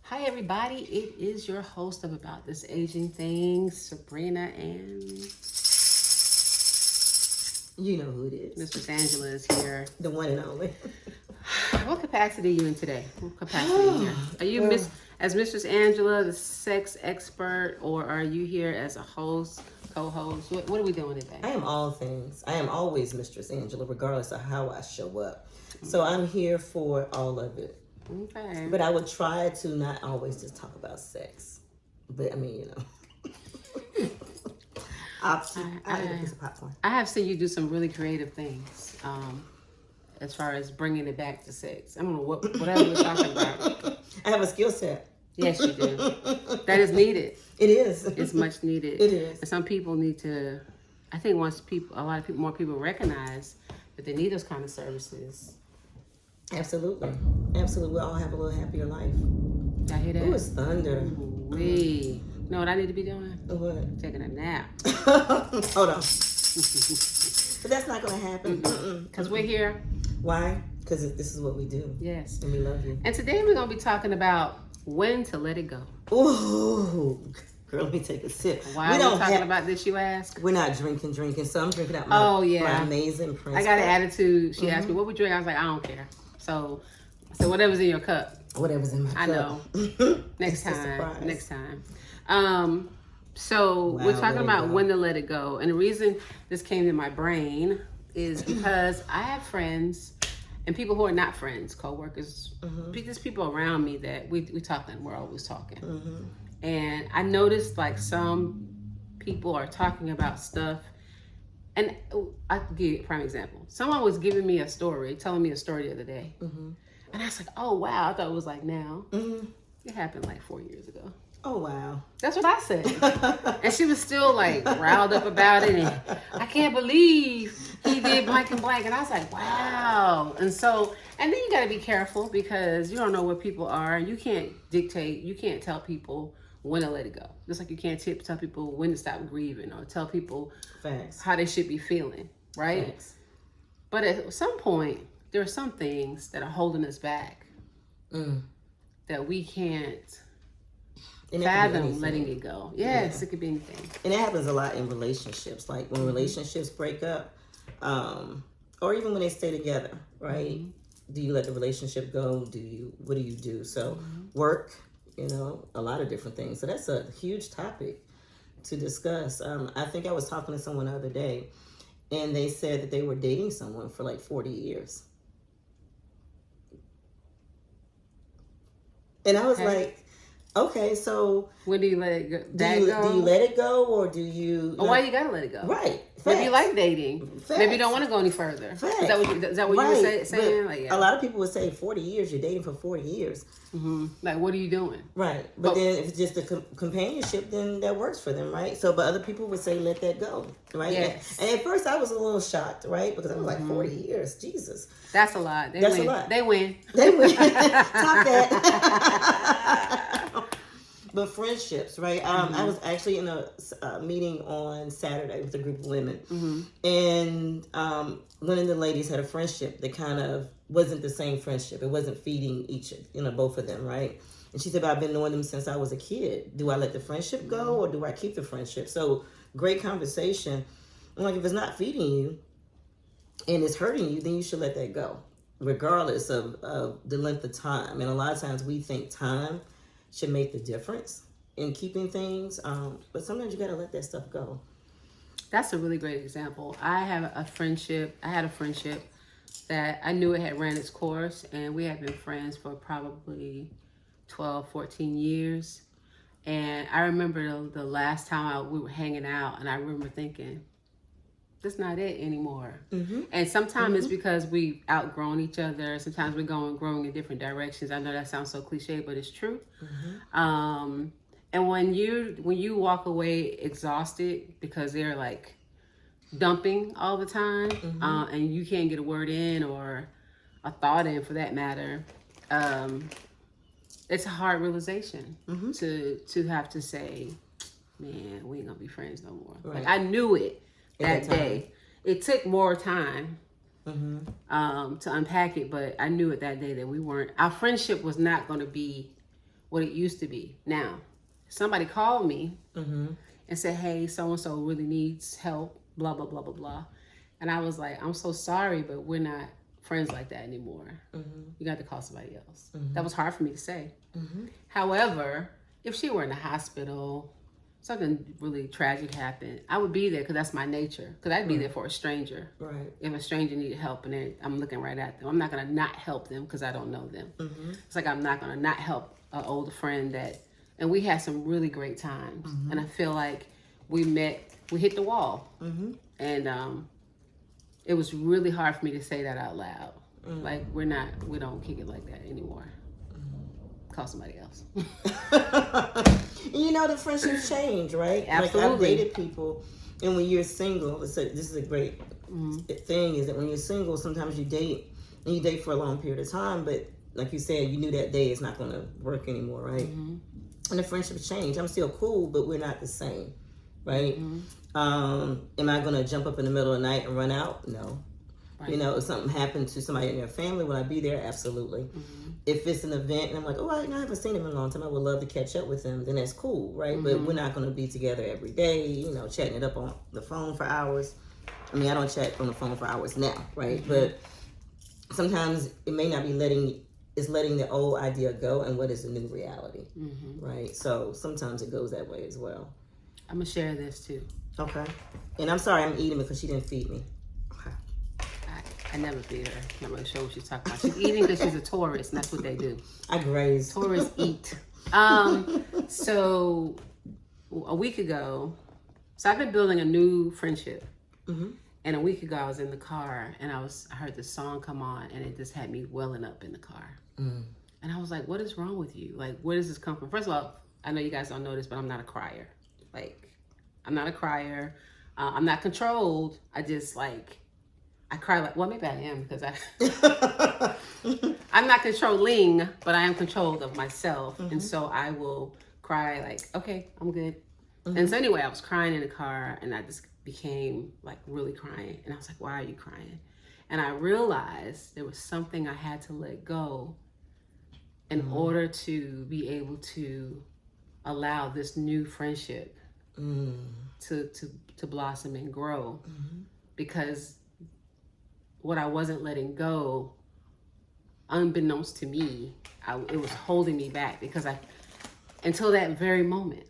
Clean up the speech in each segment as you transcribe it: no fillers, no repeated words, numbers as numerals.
Hi, everybody. It is your host of About This Aging Thing, Sabrina, and You know who it is. Mistress Angela is here. The one and only. What capacity are you in today? What capacity here? Are you as Mistress Angela, the sex expert, or are you here as a host, co-host? What are we doing today? I am all things. I am always Mistress Angela, regardless of how I show up. So I'm here for all of it. Okay. But I would try to not always just talk about sex. But I mean, you know. I eat a piece of popcorn. I have seen you do some really creative things as far as bringing it back to sex. I don't know whatever you're talking about. I have a skill set. Yes, you do. That is needed. It is. It's much needed. It is. And some people need to, I think more people recognize that they need those kind of services. Absolutely. Absolutely. We all have a little happier life. Y'all hear that? Ooh, it's thunder. You know what I need to be doing? What? Taking a nap. Hold on. But that's not going to happen. Because we're here. Why? Because this is what we do. Yes. And we love you. And today we're going to be talking about when to let it go. Ooh. Girl, let me take a sip. Why are we talking about this, you ask? We're not drinking. So I'm drinking out my my amazing Prince. I got an attitude. She asked me, what we drink? I was like, I don't care. So whatever's in your cup. Whatever's in my cup. I know. Next time. So we're talking about when to let it go. And the reason this came to my brain is because I have friends and people who are not friends, co-workers, just people around me that we talking, we're always talking. And I noticed like some people are talking about stuff. And I'll give you a prime example. Someone was telling me a story the other day. And I was like, oh, wow. I thought it was like now. It happened like 4 years ago. Oh, wow. That's what I said. And she was still like riled up about it. And I can't believe he did blank and blank. And I was like, wow. And then you got to be careful because you don't know where people are. You can't tell people when to let it go. Just like you can't tell people when to stop grieving or tell people Facts. How they should be feeling, right? Facts. But at some point, there are some things that are holding us back that we can't fathom letting it go. Yes, it could be anything. And it happens a lot in relationships. Like when relationships break up, or even when they stay together, right? Do you let the relationship go? What do you do? So work, a lot of different things. So that's a huge topic to discuss. I think I was talking to someone the other day and they said that they were dating someone for like 40 years. And I was like, okay, so when do you let it go? Do you let it go or do you? Why you gotta let it go? Right. Maybe you like dating. Facts. Maybe you don't want to go any further. Facts. Is that what you were saying? Like, a lot of people would say 40 years. You're dating for 40 years. Like, what are you doing? Right. But then if it's just a companionship, then that works for them, right? So, but other people would say let that go, right? Yes. And at first I was a little shocked, right? Because I was like 40 years, Jesus. That's a lot. They That's win. a lot. They win. They win. Top that. But friendships, right? I was actually in a meeting on Saturday with a group of women. And one of the ladies had a friendship that kind of wasn't the same friendship. It wasn't feeding both of them, right? And she said, I've been knowing them since I was a kid. Do I let the friendship go or do I keep the friendship? So great conversation. I'm like, if it's not feeding you and it's hurting you, then you should let that go, regardless of the length of time. And a lot of times we think time should make the difference in keeping things, but sometimes you got to let that stuff go. That's a really great example. I had a friendship that I knew it had ran its course, and we had been friends for probably 12, 14 years. And I remember the last time we were hanging out, and I remember thinking, that's not it anymore. And sometimes it's because we've outgrown each other. Sometimes we're growing in different directions. I know that sounds so cliche, but it's true. And when you walk away exhausted because they're like dumping all the time, and you can't get a word in or a thought in for that matter, it's a hard realization to have to say, man, we ain't gonna be friends no more. Right. Like I knew it that day. It took more time to unpack it, but I knew it that day that our friendship was not going to be what it used to be. Now, somebody called me Mm-hmm. and said, hey, so-and-so really needs help, blah, blah, blah, blah, blah. And I was like, I'm so sorry, but we're not friends like that anymore. Mm-hmm. You got to call somebody else. Mm-hmm. That was hard for me to say. Mm-hmm. However, if she were in the hospital, something really tragic happened, I would be there because that's my nature. Because I'd be there for a stranger. Right. If a stranger needed help and I'm looking right at them, I'm not going to not help them because I don't know them. Mm-hmm. It's like I'm not going to not help an older friend and we had some really great times. Mm-hmm. And I feel like we hit the wall. Mm-hmm. And it was really hard for me to say that out loud. Mm-hmm. Like, we don't kick it like that anymore. Call somebody else. You know, the friendships change, right? Absolutely. Like, I've dated people, and when you're single, this is a great thing, is that when you're single, sometimes you date, and you date for a long period of time, but like you said, you knew that day is not going to work anymore, right? Mm-hmm. And the friendships change. I'm still cool, but we're not the same, right? Mm-hmm. Am I going to jump up in the middle of the night and run out? No. Right. You know, if something happened to somebody in their family, will I be there? Absolutely. Mm-hmm. If it's an event and I'm like, oh, I haven't seen him in a long time, I would love to catch up with him, then that's cool, right? But we're not going to be together every day, you know, chatting it up on the phone for hours. I mean, I don't chat on the phone for hours now, right? But sometimes it may not be letting the old idea go and what is the new reality, right? So sometimes it goes that way as well. I'm going to share this too. Okay. And I'm sorry I'm eating because she didn't feed me. Okay. I never feed her. I'm not really sure what she's talking about. She's eating because she's a tourist, and that's what they do. I grazed. Tourists eat. So a week ago, so I've been building a new friendship. Mm-hmm. And a week ago, I was in the car, and I heard this song come on, and it just had me welling up in the car. Mm. And I was like, what is wrong with you? Like, where does this come from? First of all, I know you guys don't know this, but I'm not a crier. Like, I'm not a crier. I'm not controlled. I just, like, I cry like, well, maybe I am because I'm not controlling, but I am controlled of myself. And so I will cry like, okay, I'm good. And so anyway, I was crying in the car, and I just became like really crying. And I was like, why are you crying? And I realized there was something I had to let go in order to be able to allow this new friendship to blossom and grow. Because what I wasn't letting go, unbeknownst to me, it was holding me back because until that very moment.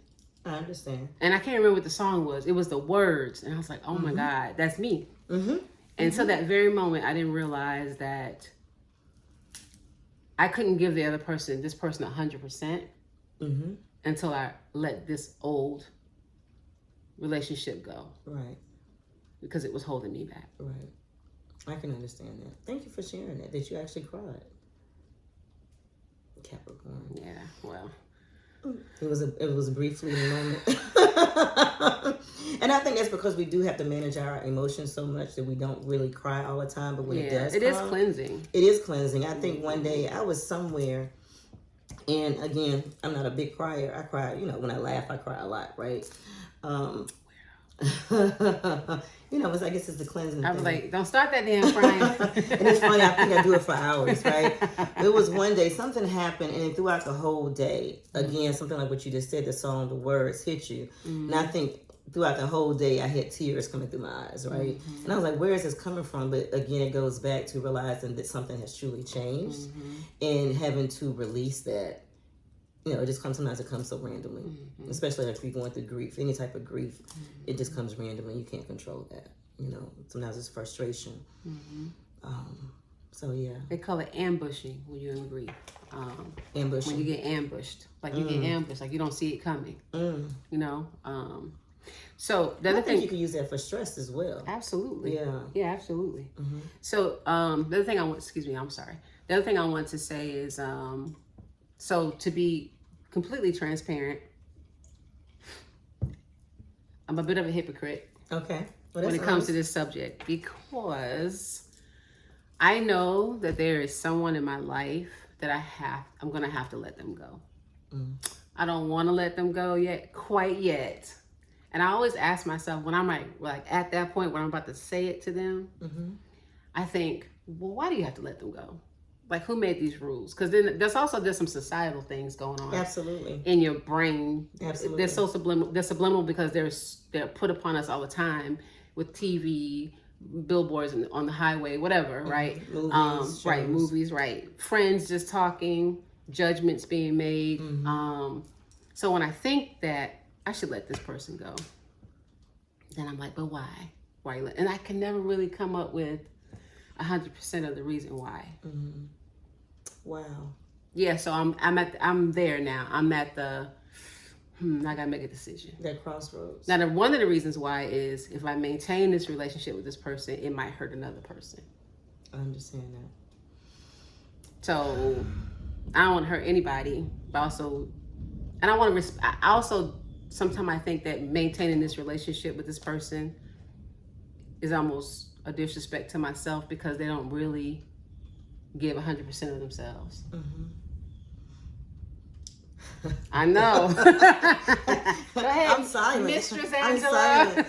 I understand. And I can't remember what the song was. It was the words. And I was like, oh my God, that's me. And so that very moment, I didn't realize that I couldn't give this person 100% until I let this old relationship go. Right. Because it was holding me back. Right. I can understand that. Thank you for sharing that you actually cried. Capricorn. Yeah, well. It was a brief fleeting moment. And I think that's because we do have to manage our emotions so much that we don't really cry all the time. But when it does it come, is cleansing. It is cleansing. I think one day I was somewhere, and again, I'm not a big crier. I cry, when I laugh, I cry a lot, right? I guess it's the cleansing I was thing. like, don't start that damn crying. And it's funny, I think I do it for hours, right? It was one day, something happened, and throughout the whole day, again, something like what you just said, the song, the words hit you. And I think throughout the whole day, I had tears coming through my eyes, right? And I was like, where is this coming from? But again, it goes back to realizing that something has truly changed and having to release that. It just comes, sometimes it comes so randomly, especially if you're going through grief, any type of grief, it just comes randomly. You can't control that. Sometimes it's frustration. So yeah. They call it ambushing when you're in grief. Ambushing. When you get ambushed. Like you get ambushed, like you don't see it coming. So the other I think thing you could use that for stress as well. Absolutely. Yeah. Yeah, absolutely. So the other thing The other thing I want to say is so to be completely transparent, I'm a bit of a hypocrite. Okay. When it comes to this subject, because I know that there is someone in my life that I'm going to have to let them go. I don't want to let them go quite yet. And I always ask myself when I'm like at that point where I'm about to say it to them, I think, well, why do you have to let them go? like, who made these rules? Because then there's some societal things going on. Absolutely. In your brain. Absolutely. They're so subliminal. They're subliminal because they're put upon us all the time with TV, billboards on the highway, whatever, right? Movies, right, movies, right. Friends just talking, judgments being made. So when I think that I should let this person go, then I'm like, but why? Why? And I can never really come up with 100% of the reason why. Wow. Yeah, so I'm there now. I'm at the I gotta make a decision. That crossroads. Now, one of the reasons why is if I maintain this relationship with this person, it might hurt another person. I understand that. So I don't want to hurt anybody, but also, and I want to. I also sometimes I think that maintaining this relationship with this person is almost a disrespect to myself because they don't really give 100% of themselves. I know. Go ahead. I'm silent. Mistress I'm Angela. silent.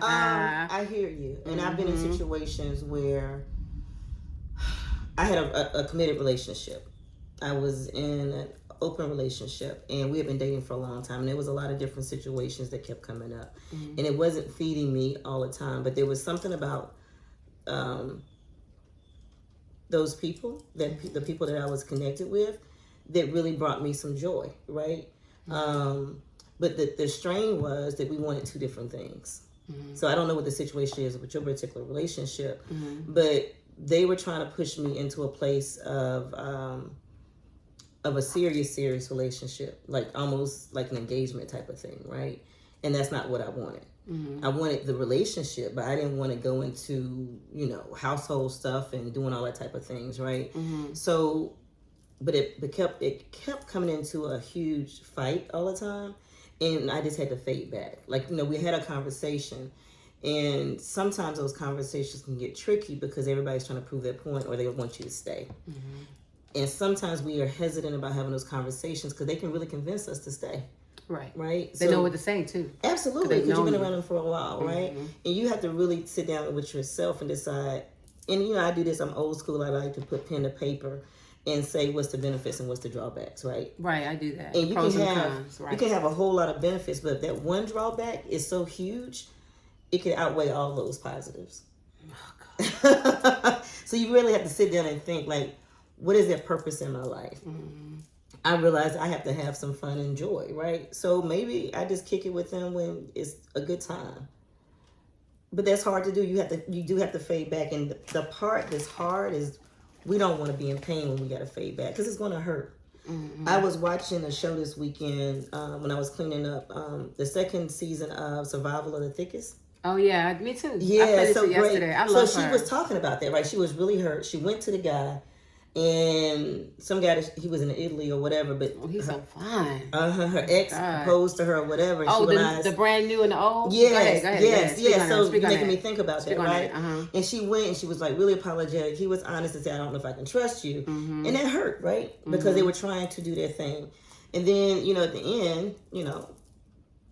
I hear you. And I've been in situations where I had a committed relationship. I was in an open relationship and we had been dating for a long time. And there was a lot of different situations that kept coming up. And it wasn't feeding me all the time. But there was something about those people, the people that I was connected with, that really brought me some joy, right? But the strain was that we wanted two different things. So I don't know what the situation is with your particular relationship, but they were trying to push me into a place of a serious relationship, like almost like an engagement type of thing, right? And that's not what I wanted. I wanted the relationship, but I didn't want to go into, household stuff and doing all that type of things, right? So, but it kept coming into a huge fight all the time, and I just had to fade back. Like, we had a conversation, and sometimes those conversations can get tricky because everybody's trying to prove their point or they want you to stay. And sometimes we are hesitant about having those conversations because they can really convince us to stay. Right. They know what to say too. Absolutely, because you've been around them for a while, right? And you have to really sit down with yourself and decide. And I do this. I'm old school. I like to put pen to paper and say what's the benefits and what's the drawbacks, right? Right, I do that. And you Pros can and have cons, right. you can have a whole lot of benefits, but if that one drawback is so huge, it can outweigh all those positives. So you really have to sit down and think, like, what is their purpose in my life? I realize I have to have some fun and joy, right? So maybe I just kick it with them when it's a good time. But that's hard to do. You do have to fade back. And the part that's hard is we don't want to be in pain when we got to fade back because it's going to hurt. I was watching a show this weekend when I was cleaning up the second season of Survival of the Thickest. Oh yeah, me too. Yeah, I finished so it yesterday. great. I love so she was talking about that, right? She was really hurt. She went to the guy. And some guy, he was in Italy or whatever, but he's so fine. Her ex proposed to her or whatever. And the brand new and the old. Yes, go ahead. yes. So making me think about that, right? That. And she went and she was like really apologetic. He was honest and said, "I don't know if I can trust you," and that hurt, right? Because they were trying to do their thing, and then at the end,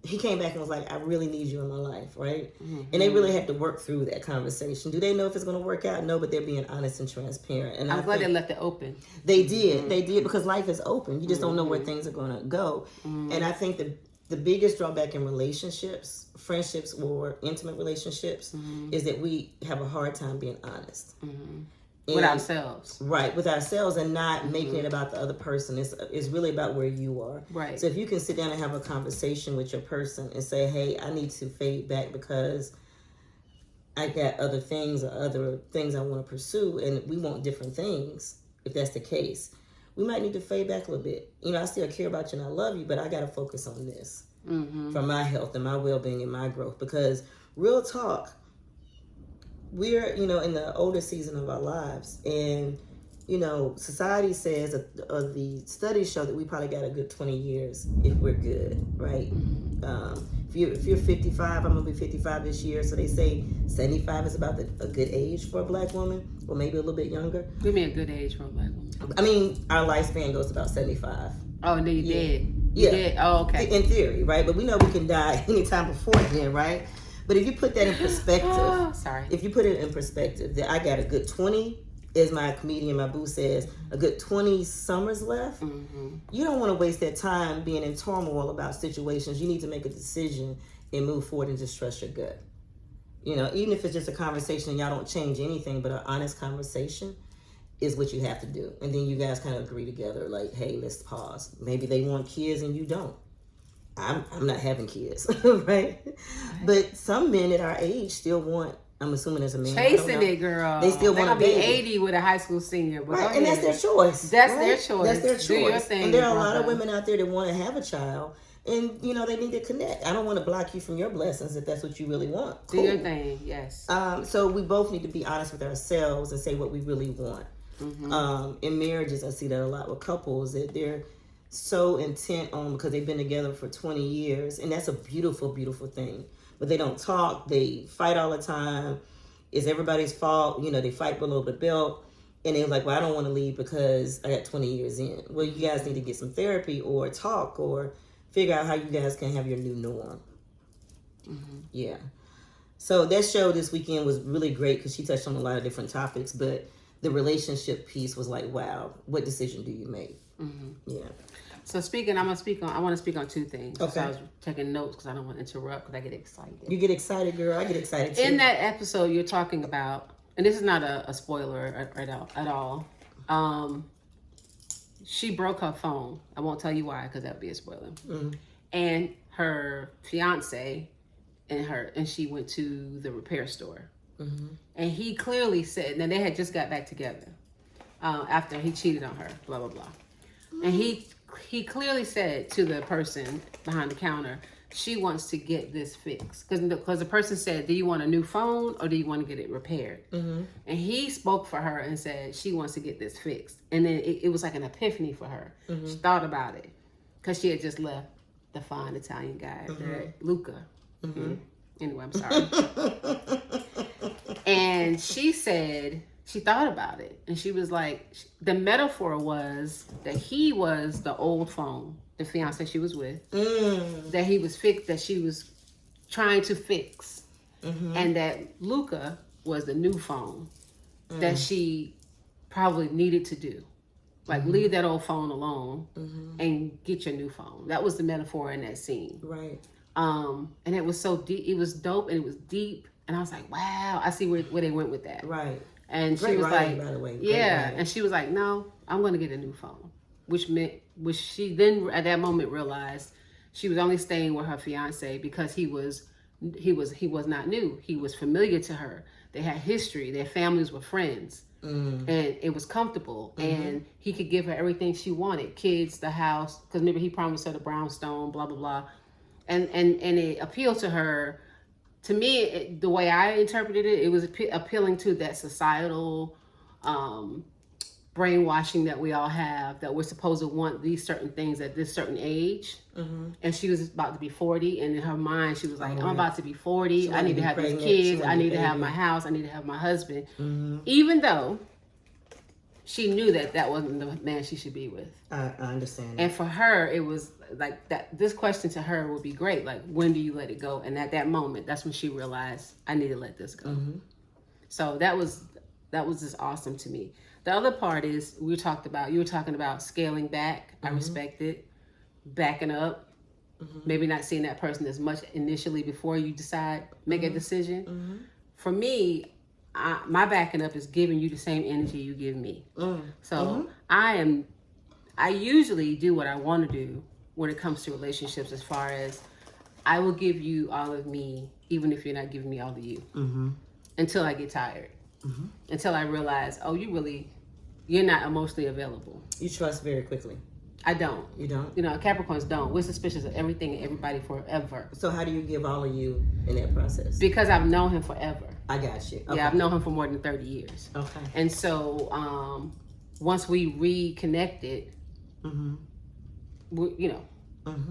he came back and was like, I really need you in my life, right? And they really had to work through that conversation. Do they know if it's going to work out? No, but they're being honest and transparent. And I'm glad they left it open. They did. They did, because life is open. You just don't know where things are going to go. And I think the biggest drawback in relationships, friendships or intimate relationships, is that we have a hard time being honest. With ourselves. Right, with ourselves, and not making it about the other person. It's really about where you are. Right. So if you can sit down and have a conversation with your person and say, hey, I need to fade back because I got other things or other things I want to pursue, and we want different things, if that's the case, we might need to fade back a little bit. I still care about you and I love you, but I got to focus on this for my health and my well-being and my growth. Because real talk, we're, in the older season of our lives, and, society says, the studies show that we probably got a good 20 years if we're good, right? If you're 55, I'm going to be 55 this year, so they say 75 is about a good age for a black woman, or maybe a little bit younger. Give me a good age for a black woman. I mean, our lifespan goes to about 75. Oh, and then you dead. Yeah. Dead? Oh, okay. In theory, right? But we know we can die anytime before then, right? But if you put that in perspective, Sorry. If you put it in perspective, that I got a good 20 as my comedian, my boo says, a good 20 summers left. You don't want to waste that time being in turmoil about situations. You need to make a decision and move forward and just trust your gut. You know, even if it's just a conversation and y'all don't change anything, but an honest conversation is what you have to do. And then you guys kind of agree together, like, hey, let's pause. Maybe they want kids and you don't. I'm not having kids, right? But some men at our age still want, I'm assuming as a man, chasing it, girl. They still want to be 80 with a high school senior. But right, and that's their choice. That's right? their choice. That's their choice. Do your thing, and there are a lot of women out there that want to have a child, and you know they need to connect. I don't want to block you from your blessings if that's what you really want. Cool. Do your thing, yes. So we both need to be honest with ourselves and say what we really want. In marriages, I see that a lot with couples that they're so intent on because they've been together for 20 years, and that's a beautiful, beautiful thing. But they don't talk. They fight all the time. It's everybody's fault. You know, they fight below the belt. And they're like, well, I don't want to leave because I got 20 years in. Well, you guys need to get some therapy or talk or figure out how you guys can have your new norm. Yeah. So that show this weekend was really great because she touched on a lot of different topics. But the relationship piece was like, wow, what decision do you make? Yeah. So I want to speak on two things. Okay. So I was taking notes because I don't want to interrupt because I get excited. You get excited, girl. I get excited too. In that episode, you're talking about, and this is not a spoiler at all. She broke her phone. I won't tell you why because that would be a spoiler. And her fiance and she went to the repair store. And he clearly said, now they had just got back together after he cheated on her, blah, blah, blah. And he clearly said to the person behind the counter, she wants to get this fixed. Because the person said, do you want a new phone or do you want to get it repaired? And he spoke for her and said, she wants to get this fixed. And then it was like an epiphany for her. She thought about it because she had just left the fine Italian guy, Luca. Anyway, I'm sorry. And she said, she thought about it. And she was like, the metaphor was that he was the old phone, the fiance she was with, that he was that she was trying to fix. And that Luca was the new phone that she probably needed to do. Like, leave that old phone alone and get your new phone. That was the metaphor in that scene. Right. And it was so deep. It was dope and it was deep. And I was like, wow, I see where they went with that. Right. And Great she was writing, like, by the way. yeah. And she was like, no, I'm going to get a new phone. Which she then at that moment realized she was only staying with her fiance because he was not new. He was familiar to her. They had history. Their families were friends. And it was comfortable. And he could give her everything she wanted. Kids, the house. Because remember, he promised her the brownstone, blah, blah, blah. And it appealed to her. To me, the way I interpreted it, it was appealing to that societal brainwashing that we all have, that we're supposed to want these certain things at this certain age. And she was about to be 40, and in her mind, she was like, I'm about to be 40. I need to have these kids. I need to have my house. I need to have my husband. Even though she knew that wasn't the man she should be with. I understand. And for her, it was like that. This question to her would be great. Like, when do you let it go? And at that moment, that's when she realized, I need to let this go. So that was just awesome to me. The other part is you were talking about scaling back. I respect it. Backing up. Maybe not seeing that person as much initially before you decide, make a decision. For me, my backing up is giving you the same energy you give me. So I usually do what I want to do when it comes to relationships, as far as I will give you all of me, even if you're not giving me all of you, until I get tired, until I realize, oh, you're not emotionally available. You trust very quickly. I don't. You don't? You know, Capricorns don't. We're suspicious of everything and everybody forever. So how do you give all of you in that process? Because I've known him forever. I got you. Okay. Yeah, I've known him for more than 30 years. Okay. And so once we reconnected,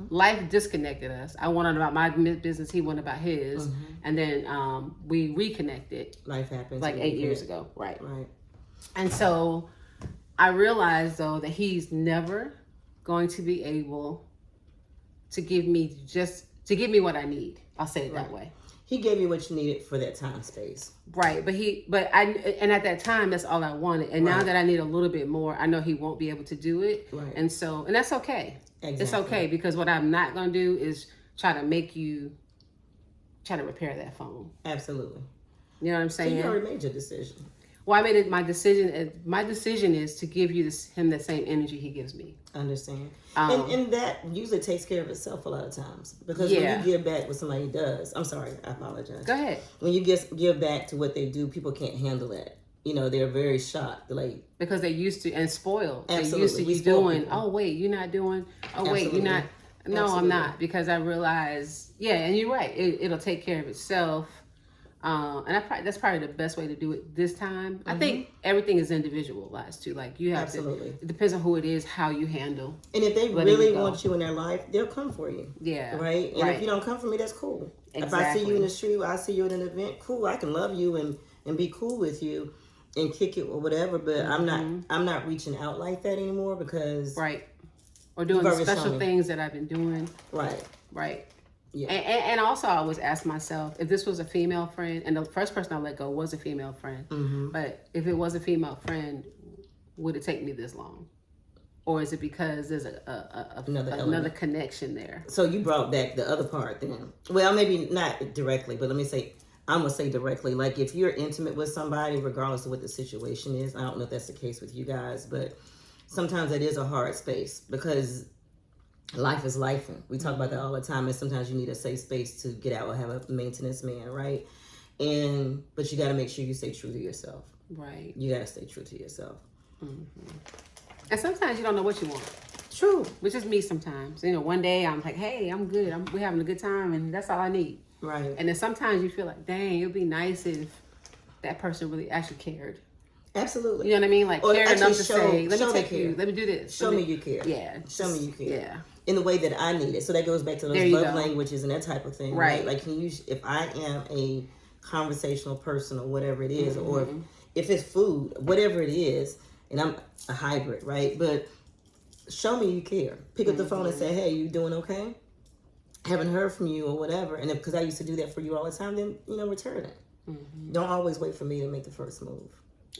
life disconnected us. I went on about my business, he went about his. And then we reconnected. Life happens. Like 8 years ago. Right. Right. And so I realized, though, that he's never going to be able to give me what I need. I'll say it that way. he gave you what you needed for that time space. Right, and at that time, that's all I wanted. And now that I need a little bit more, I know he won't be able to do it. Right. And that's okay. Exactly. It's okay, because what I'm not going to do is try to make you try to repair that phone. Absolutely. You know what I'm saying? So you already made your decision. Well, I made it my decision. My decision is to give him the same energy he gives me. I understand. And that usually takes care of itself a lot of times. Because when you give back what somebody does, I'm sorry, I apologize. Go ahead. When you give back to what they do, people can't handle that. You know, they're very shocked. Like, because they're used to and spoiled. Absolutely. They're used to you doing, people. Oh, wait, you're not doing, oh, absolutely. Wait, you're not. No, absolutely. I'm not. Because I realize, and you're right. It'll take care of itself. And that's probably the best way to do it this time. I think everything is individualized too. Like you have to. It depends on who it is, how you handle. And if they really want you in their life, they'll come for you. Yeah. Right. And if you don't come for me, that's cool. Exactly. If I see you in the street, or I see you at an event, cool. I can love you and be cool with you, and kick it or whatever. But I'm not reaching out like that anymore because or doing the special things that I've been doing. Right. Yeah. And also I always ask myself, if this was a female friend, and the first person I let go was a female friend, but if it was a female friend, would it take me this long? Or is it because there's another connection there? So you brought back the other part then. Well, maybe not directly, but I'm going to say directly. Like if you're intimate with somebody, regardless of what the situation is, I don't know if that's the case with you guys, but sometimes it is a hard space because life is life. We talk about that all the time. And sometimes you need a safe space to get out or have a maintenance man, right? But you got to make sure you stay true to yourself. Right. You got to stay true to yourself. And sometimes you don't know what you want. True. Which is me sometimes. You know, one day I'm like, hey, I'm good. We're having a good time, and that's all I need. Right. And then sometimes you feel like, dang, it would be nice if that person really actually cared. Absolutely. You know what I mean? Like, care enough to say, let me take you, let me do this. Show me you care. Yeah. Show me you care. Yeah. In the way that I need it. So that goes back to those love languages and that type of thing. Right. Like, if I am a conversational person or whatever it is, or if it's food, whatever it is, and I'm a hybrid, right? But show me you care. Pick up the phone and say, hey, you doing okay? Haven't heard from you or whatever. And because I used to do that for you all the time, then, return it. Don't always wait for me to make the first move.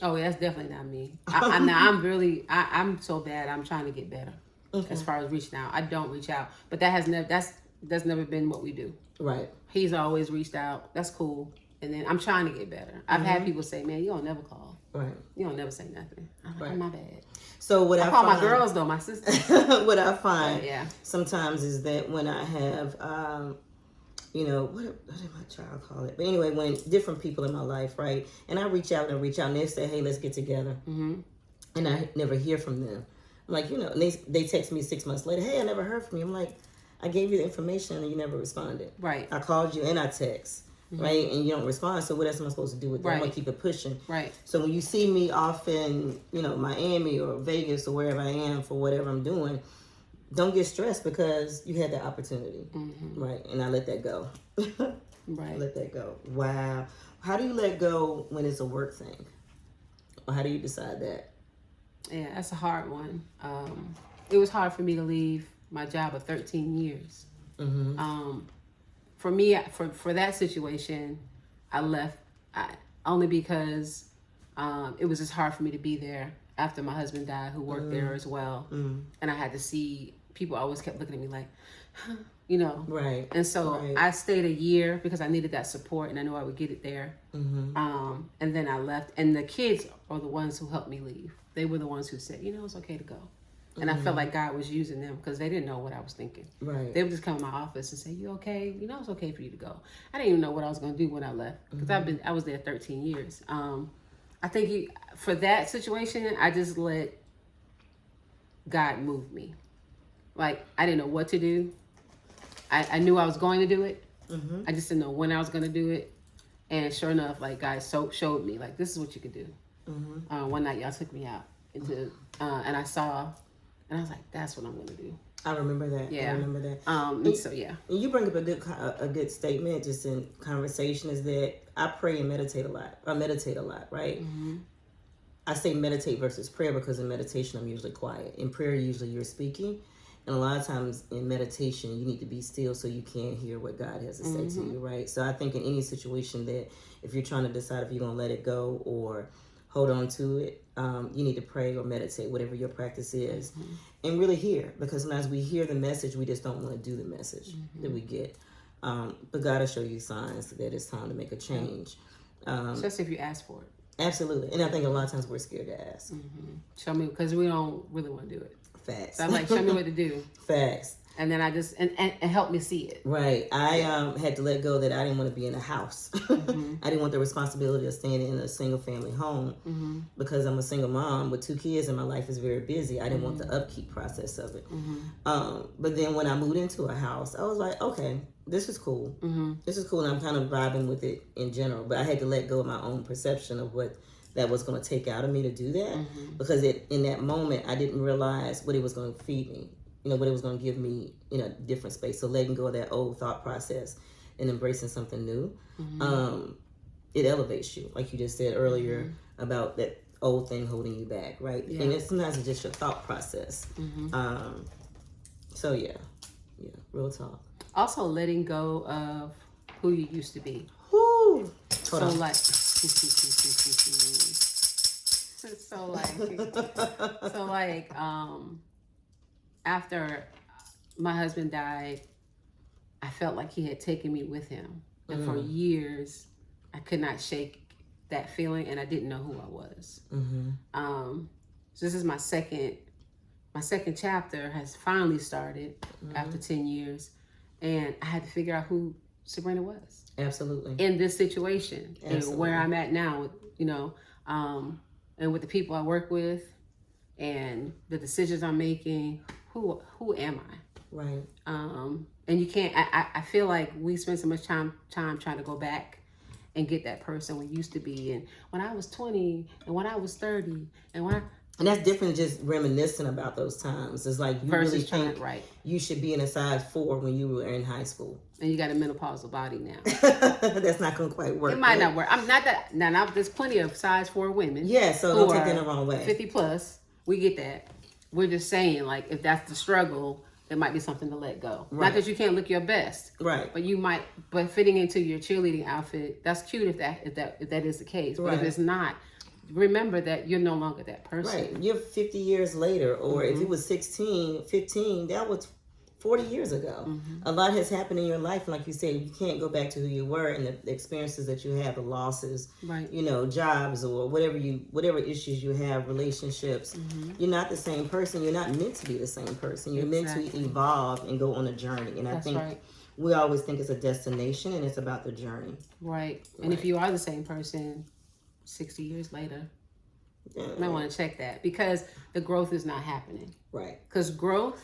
Oh, that's definitely not me. I'm so bad. I'm trying to get better as far as reaching out. I don't reach out, but that's never been what we do. Right. He's always reached out. That's cool. And then I'm trying to get better. I've had people say, man, you don't never call. Right. You don't never say nothing. I'm like, oh, my bad. So what I call my girls though, my sisters. What I find sometimes is that when I have, what did my child call it? But anyway, when different people in my life, right? And I reach out and they say, hey, let's get together. And I never hear from them. I'm like, and they text me 6 months later, hey, I never heard from you. I'm like, I gave you the information and you never responded. Right. I called you and I text. Right, and you don't respond. So what else am I supposed to do with that? I'm gonna keep it pushing. Right. So when you see me off in, Miami or Vegas or wherever I am for whatever I'm doing, don't get stressed because you had that opportunity. Right, and I let that go. Right. Let that go. Wow. How do you let go when it's a work thing? Or how do you decide that? Yeah, that's a hard one. It was hard for me to leave my job of 13 years. For me, for that situation, I left only because it was just hard for me to be there after my husband died, who worked there as well. And I had to see, people always kept looking at me like, Right. And so I stayed a year because I needed that support and I knew I would get it there. And then I left. And the kids are the ones who helped me leave. They were the ones who said, it's okay to go. And I felt like God was using them because they didn't know what I was thinking. Right. They would just come to my office and say, you okay? It's okay for you to go. I didn't even know what I was going to do when I left because I was there 13 years. I think for that situation, I just let God move me. Like, I didn't know what to do. I knew I was going to do it. I just didn't know when I was going to do it. And sure enough, like, God showed me, like, this is what you could do. One night, y'all took me out and I saw... And I was like, that's what I'm going to do. I remember that. Yeah. I remember that. And you bring up a good statement just in conversation is that I pray and meditate a lot. I meditate a lot, right? I say meditate versus prayer because in meditation I'm usually quiet. In prayer, usually you're speaking. And a lot of times in meditation, you need to be still so you can hear what God has to say to you, right? So I think in any situation that if you're trying to decide if you're going to let it go or hold on to it, you need to pray or meditate, whatever your practice is, and really hear. Because sometimes we hear the message, we just don't want to do the message that we get. But God will show you signs that it's time to make a change. Especially if you ask for it. Absolutely. And I think a lot of times we're scared to ask. Show me, because we don't really want to do it. Facts. So I'm like, show me what to do. Facts. And then I just, and help me see it. Right. I had to let go that I didn't want to be in a house. I didn't want the responsibility of staying in a single family home because I'm a single mom with 2 kids and my life is very busy. I didn't want the upkeep process of it. But then when I moved into a house, I was like, okay, this is cool. This is cool. And I'm kind of vibing with it in general. But I had to let go of my own perception of what that was going to take out of me to do that. Because in that moment, I didn't realize what it was going to feed me. What it was going to give me in a different space. So letting go of that old thought process and embracing something new, it elevates you. Like you just said earlier about that old thing holding you back, right? Yeah. And sometimes it's just your thought process. So yeah, real talk. Also letting go of who you used to be. Woo! So like, after my husband died, I felt like he had taken me with him. And for years, I could not shake that feeling, and I didn't know who I was. So this is my second chapter has finally started after 10 years, and I had to figure out who Sabrina was. Absolutely. In this situation, and where I'm at now, and with the people I work with, and the decisions I'm making. Who am I? Right. And you can't. I feel like we spend so much time trying to go back and get that person we used to be, and when I was 20, and when I was 30, and that's different. Just reminiscing about those times. It's like you really think you should be in a size 4 when you were in high school, and you got a menopausal body now. That's not gonna quite work. It might not work. I'm not that now. There's plenty of size 4 women. Yeah, so don't take that the wrong way. 50 plus, we get that. We're just saying, like, if that's the struggle, it might be something to let go. Right. Not that you can't look your best, right? But fitting into your cheerleading outfit, that's cute if that is the case. Right. But if it's not, remember that you're no longer that person. Right. You're 50 years later, or if it was 16, 15, that was 40 years ago. A lot has happened in your life, and like you said, you can't go back to who you were and the experiences that you have, the losses, right? Jobs or whatever issues you have, relationships. You're not the same person. You're not meant to be the same person. You're meant to evolve and go on a journey. And I think we always think it's a destination, and it's about the journey. Right. And if you are the same person 60 years later, you might want to check that, because the growth is not happening. Right. Because growth,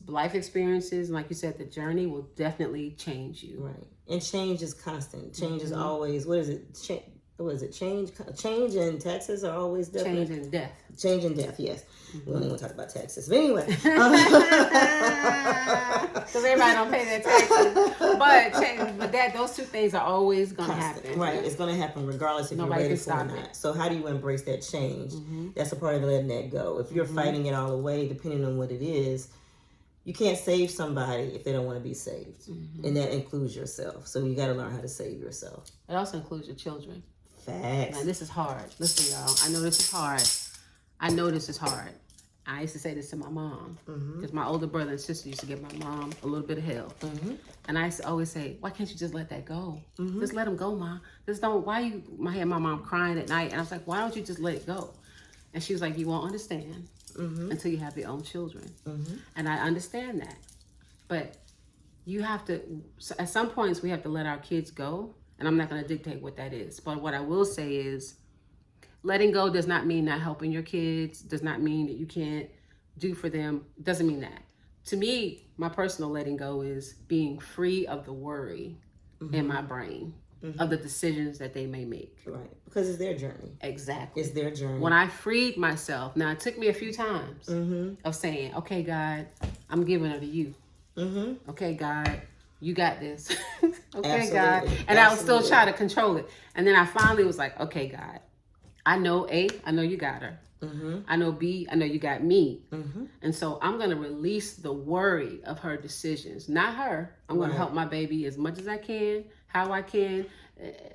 life experiences, and like you said, the journey will definitely change you. Right. And change is constant. Change is always, what is it? Change and taxes are always definitely. Change and death. Change and death, yes. We don't even talk about taxes. But anyway. Because everybody don't pay their taxes. But those 2 things are always going to happen. Right. It's going to happen regardless if Nobody you're ready for it or not. It. So how do you embrace that change? That's a part of letting that go. If you're fighting it all away, depending on what it is, you can't save somebody if they don't want to be saved. And that includes yourself. So you got to learn how to save yourself. It also includes your children. Facts. Now, this is hard. Listen, y'all. I know this is hard. I used to say this to my mom, because my older brother and sister used to give my mom a little bit of hell. And I used to always say, why can't you just let that go? Just let him go, Ma. Just don't, I had my mom crying at night, and I was like, why don't you just let it go? And she was like, you won't understand until you have your own children. And I understand that. But you have to, at some points, we have to let our kids go. And I'm not going to dictate what that is. But what I will say is, letting go does not mean not helping your kids, does not mean that you can't do for them. It doesn't mean that. To me, my personal letting go is being free of the worry in my brain of the decisions that they may make. Right. Because it's their journey. Exactly. It's their journey. When I freed myself, now it took me a few times of saying, okay, God, I'm giving it to you. Okay, God, you got this. Okay, God. And I was still trying to control it. And then I finally was like, okay, God, I know you got her. I know B, I know you got me. Mm-hmm. And so I'm going to release the worry of her decisions, not her. I'm going to help my baby as much as I can, how I can,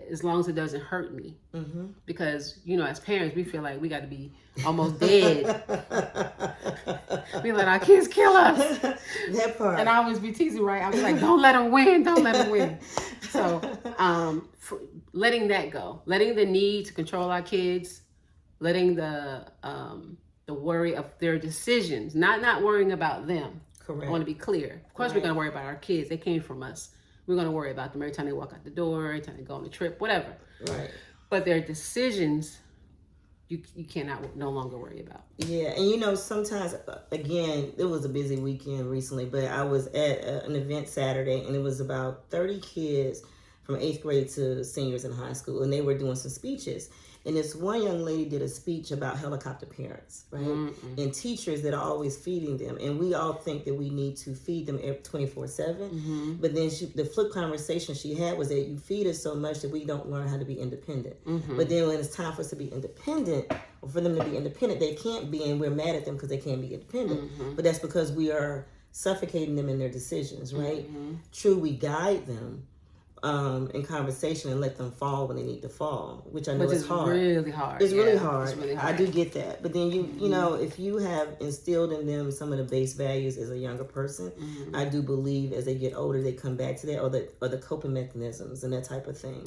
as long as it doesn't hurt me. Mm-hmm. Because, you know, as parents, we feel like we got to be almost dead. We let our kids kill us. That part. And I always be teasing, right? I was like, don't let them win. Don't let them win. So letting that go, letting the need to control our kids, letting the worry of their decisions, not worrying about them. Correct. I want to be clear. Of course, we're going to worry about our kids. They came from us. We're going to worry about them every time they walk out the door, every time they go on a trip, whatever. Right. But their decisions, you cannot no longer worry about. Yeah, and you know, sometimes, again, it was a busy weekend recently, but I was at an event Saturday, and it was about 30 kids from 8th grade to seniors in high school, and they were doing some speeches. And this one young lady did a speech about helicopter parents, right? And teachers that are always feeding them. And we all think that we need to feed them 24/7. But then the flip conversation she had was that you feed us so much that we don't learn how to be independent. But then when it's time for us to be independent, or for them to be independent, they can't be, and we're mad at them because they can't be independent. But that's because we are suffocating them in their decisions, right? True, we guide them in conversation and let them fall when they need to fall, which I know is hard. Really hard. It's really hard. It's really hard. I do get that. But then you know, if you have instilled in them some of the base values as a younger person, I do believe as they get older they come back to that, or the coping mechanisms and that type of thing.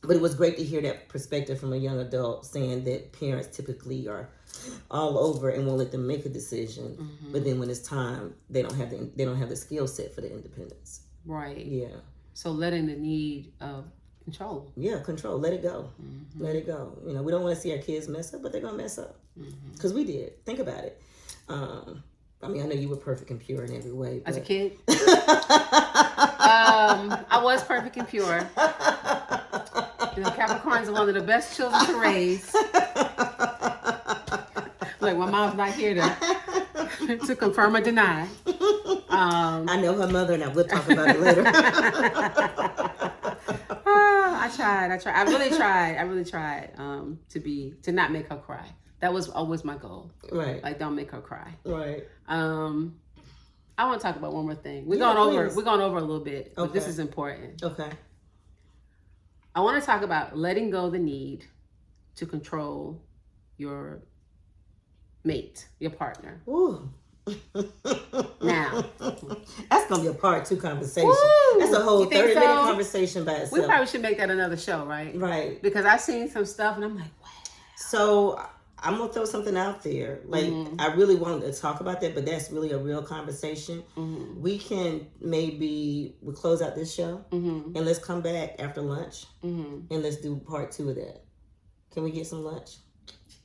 But it was great to hear that perspective from a young adult, saying that parents typically are all over and won't let them make a decision. But then when it's time, they don't have the skill set for the independence. Right. Yeah. So letting the need of control. Yeah, control. Let it go. Let it go. You know, we don't want to see our kids mess up, but they're gonna mess up because we did. Think about it. I mean, I know you were perfect and pure in every way. But... As a kid, I was perfect and pure. You know, Capricorns are one of the best children to raise. Like, my mom's not here to confirm or deny. I know her mother, and I will talk about it later. I tried. I really tried to not make her cry. That was always my goal. Right. Like, don't make her cry. Right. I want to talk about one more thing. We're going over a little bit, but this is important. Okay. I want to talk about letting go the need to control your mate, your partner. Ooh. Now, that's gonna be a part 2 conversation. Woo! That's a whole 30-minute so? conversation by itself. We probably should make that another show, right? Right. Because I've seen some stuff and I'm like, wow. So I'm gonna throw something out there. Like, I really wanted to talk about that, but that's really a real conversation. We can we'll close out this show and let's come back after lunch and let's do part 2 of that. Can we get some lunch?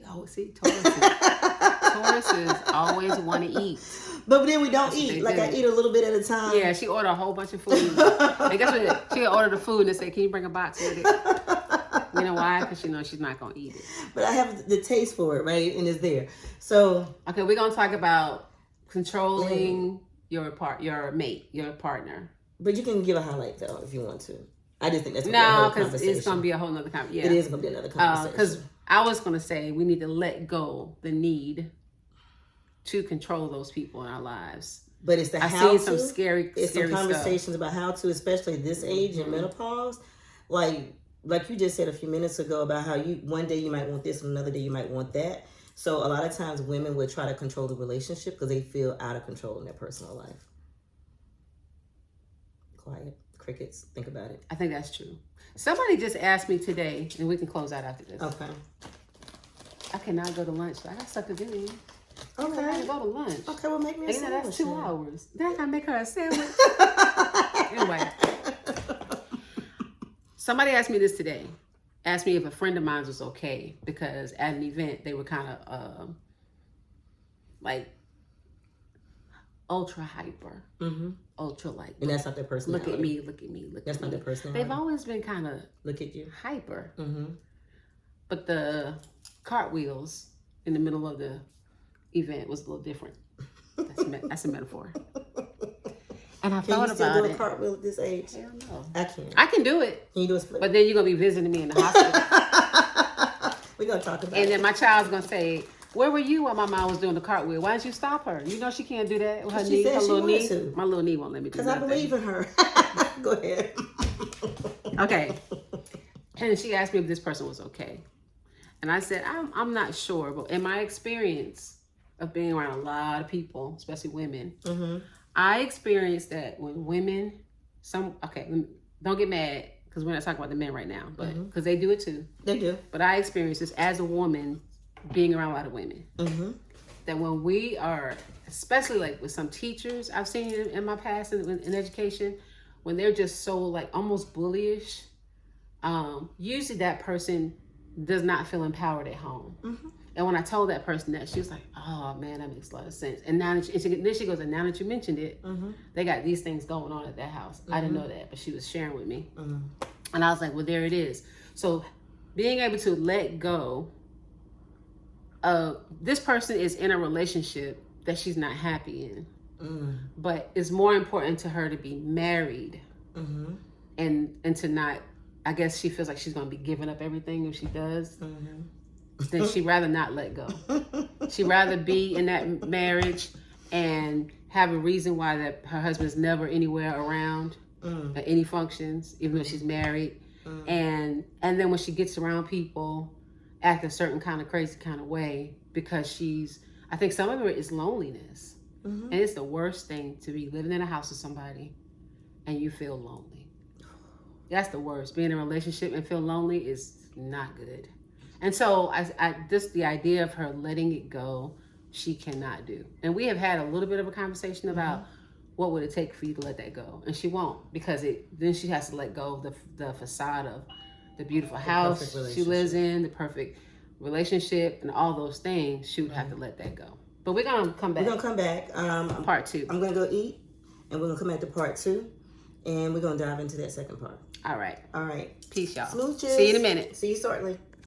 Oh, see, Tauruses always want to eat. But then we don't eat. Like, I eat a little bit at a time. Yeah, she ordered a whole bunch of food. And guess what? She ordered the food and said, can you bring a box with it? You know why? Because she knows she's not going to eat it. But I have the taste for it, right? And it's there. So. Okay, we're going to talk about controlling your mate, your partner. But you can give a highlight, though, if you want to. I just think that's going to be a whole because conversation. it's going to be a whole nother conversation. Yeah. It is going to be another conversation. Because I was going to say we need to let go the need to control those people in our lives. But it's the I've how seen to. some scary some conversations stuff about how to, especially this age in menopause. Like you just said a few minutes ago about how one day you might want this and another day you might want that. So a lot of times women would try to control the relationship because they feel out of control in their personal life. Quiet. Crickets. Think about it. I think that's true. Somebody just asked me today, and we can close out after this. Okay. I cannot go to lunch. I got stuff to do. Okay. I gotta go to lunch. Okay, well, make me a sandwich. That's 2 hours. Then I gotta make her a sandwich. Anyway. Somebody asked me this today. Asked me if a friend of mine was okay because at an event they were kind of like ultra hyper, ultra like. And that's not their personality. Look at me, look at me, look. That's not their personality. They've always been kind of look at you hyper. But the cartwheels in the middle of the event was a little different. That's a metaphor. And I thought about it. Can you still do a cartwheel at this age? Hell no. I can. I can do it. Can you do a split? But then you're going to be visiting me in the hospital. We're gonna talk about And it. then my child's gonna say, "Where were you while my mom was doing the cartwheel? Why didn't you stop her? You know she can't do that with her She knee, said her she little wanted knee. to. My little knee won't let me do Because I nothing." believe in her. Go ahead. Okay. And she asked me if this person was okay. And I said, I'm not sure, but in my experience of being around a lot of people, especially women, I experienced that when women, don't get mad because we're not talking about the men right now, but because they do it too. They do. But I experienced this as a woman being around a lot of women. That when we are, especially like with some teachers I've seen in my past in education, when they're just so like almost bullyish, usually that person does not feel empowered at home. And when I told that person that, she was like, "Oh man, that makes a lot of sense." And now then she goes, "And now that you mentioned it, they got these things going on at that house. I didn't know that, but she was sharing with me." And I was like, "Well, there it is." So being able to let go of this person is in a relationship that she's not happy in, but it's more important to her to be married and to not. I guess she feels like she's going to be giving up everything if she does. Then she'd rather not let go. She'd rather be in that marriage and have a reason why that her husband's never anywhere around at any functions, even though she's married. And then when she gets around people, act a certain kind of crazy kind of way because I think some of it is loneliness. And it's the worst thing to be living in a house with somebody and you feel lonely. That's the worst. Being in a relationship and feel lonely is not good. And so the idea of her letting it go, she cannot do. And we have had a little bit of a conversation about what would it take for you to let that go. And she won't, because then she has to let go of the facade of the beautiful house she lives in, the perfect relationship, and all those things. She would have to let that go. But we're going to come back. We're going to come back. Part 2. I'm going to go eat, and we're going to come back to part 2. And we're going to dive into that second part. All right. All right. Peace, y'all. Smooches. See you in a minute. See you shortly.